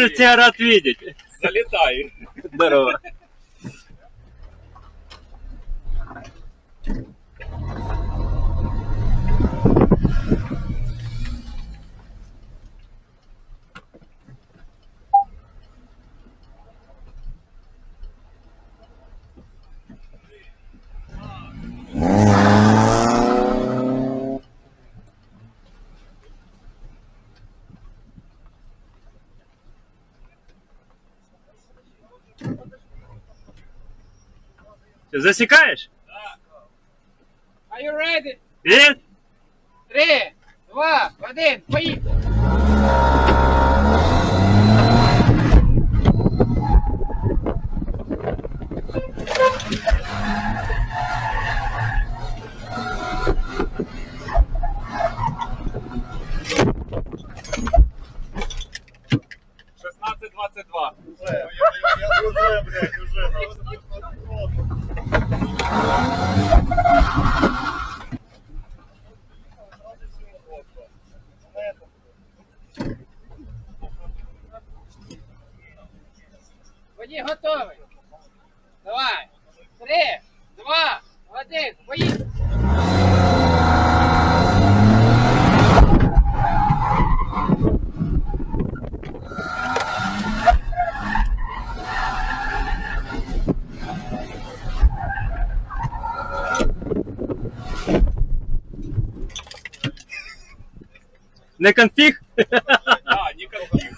тоже тебя рад видеть. Залетай. Здорово. Ты засекаешь? Are you ready? Нет? 3, 2, 1, поїхали! Водій готовий. Давай. 3, 2, 1, поїхали. Не конфиг? Да, не конфликт.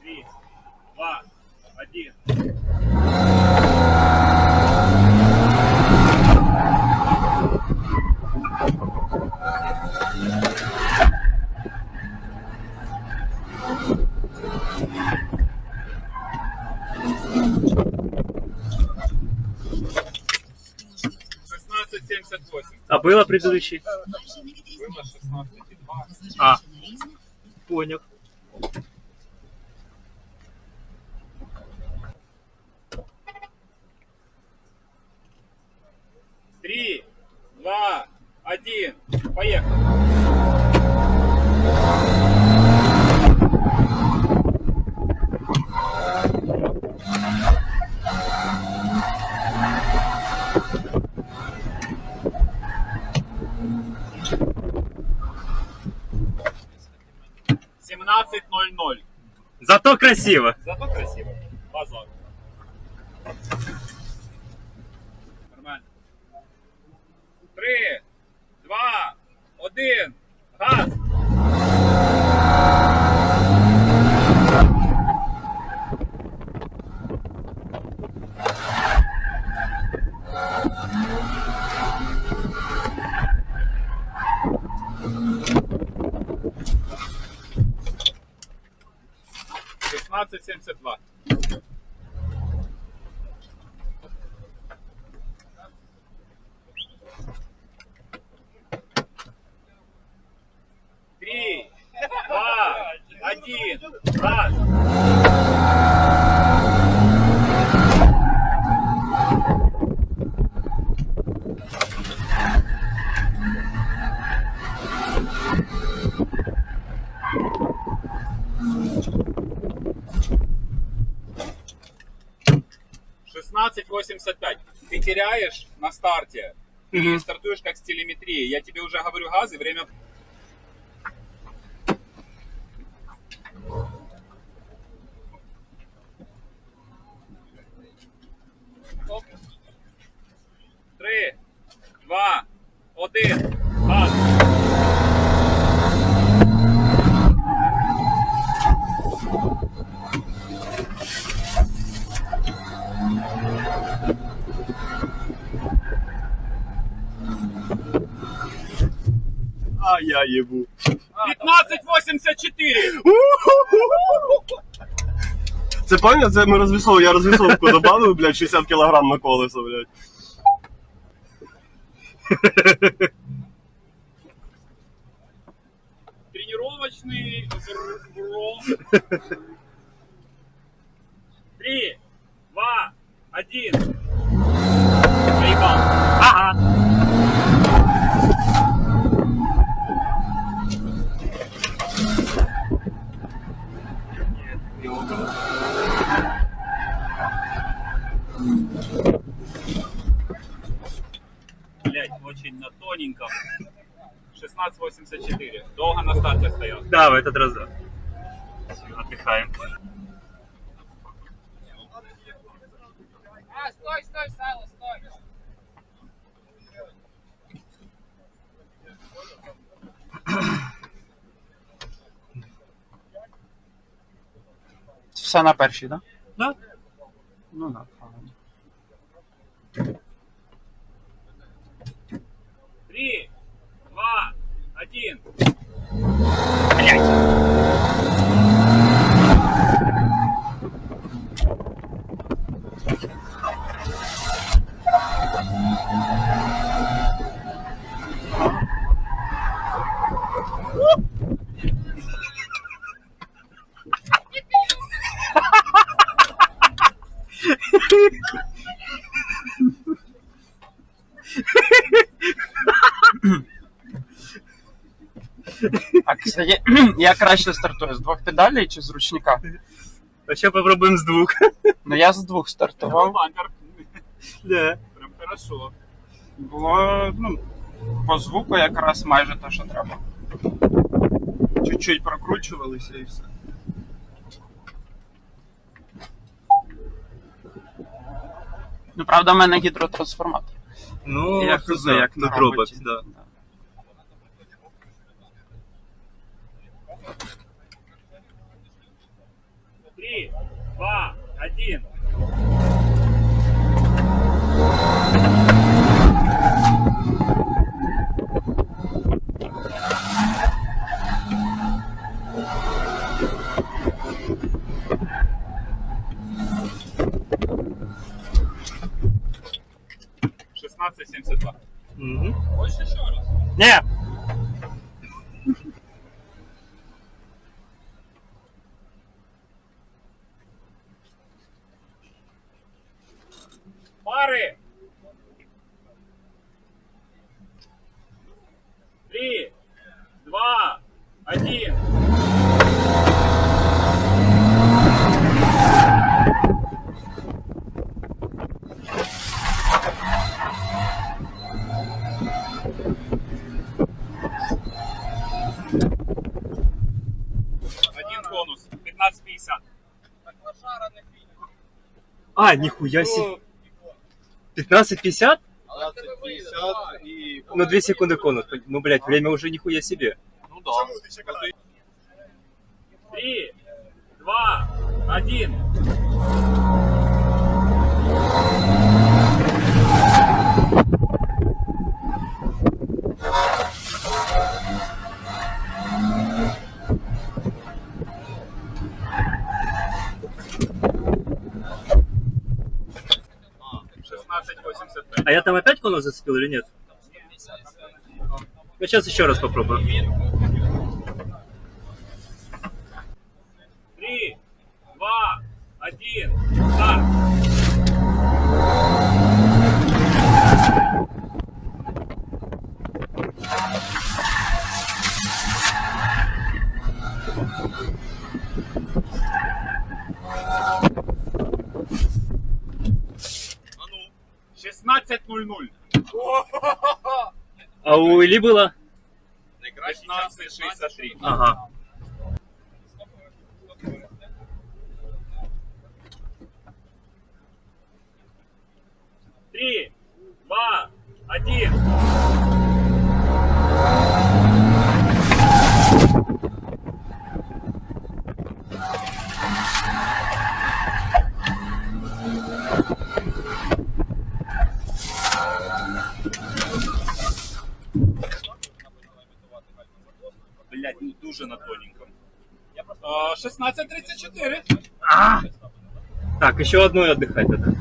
3, 2, 1. А было предыдущий? Было 16,2. А, понял. Три, два, один. Поехали. Семнадцать 0:0. Зато красиво. Зато красиво. Базар. Нормально. 3, 2, 1. Газ. Шестнадцать 72. Три, два, один. Газ. Шестнадцать 85. Ты теряешь на старте и стартуешь как с телеметрии. Я тебе уже говорю газ и время. Три, два, один. Газ. А я ебу. 15,84. Це поняв? Це ми розвісовку, я розвісовку добавив, блядь, 60 кілограм на колесо, блядь. Тренировочный ролл. 3, 2, 1. Поебал. Ага. Нет, йога. Блять, очень на тоненьком. 16.84. Долго на старте стоял. Да, в этот раз да. Отдыхаем. А, стой, стой, Сало, стой. Все на першій, так? Да? Ну так, правильно. 3, 2, 1. А кстати, я краще стартую з двох педалей чи з ручника? А ще попробуємо з двох. Ну я з двох стартував. Бампер. Да. Прям хорошо. Було, ну, по звуку якраз майже те, що треба. Чуть-чуть прокручувалися і все. Ну, правда, в мене гідротрансформатор. Ну, Я хто хз, знає, як на тут робот, роботі. да. Три, два, один. Шестнадцать 72. Угу. Хочешь еще раз? Не! Пары. 3, 2, 1. Один конус. 15.50. А, нихуя себе. 15:50? 50 і... Ну, 2 секунды конус. Ну, блядь, время уже нихуя себе. Ну да. 3, 2, 1. А я там опять конус зацепил или нет? Ну, сейчас еще раз попробую. 3, 2, 1, старт. А ну, 16:00. А у Ильи было? 15:63. Ага. Три, два, один. Блять, ну дуже на тоненьком. 16:34. Так, еще одно и отдыхать тогда.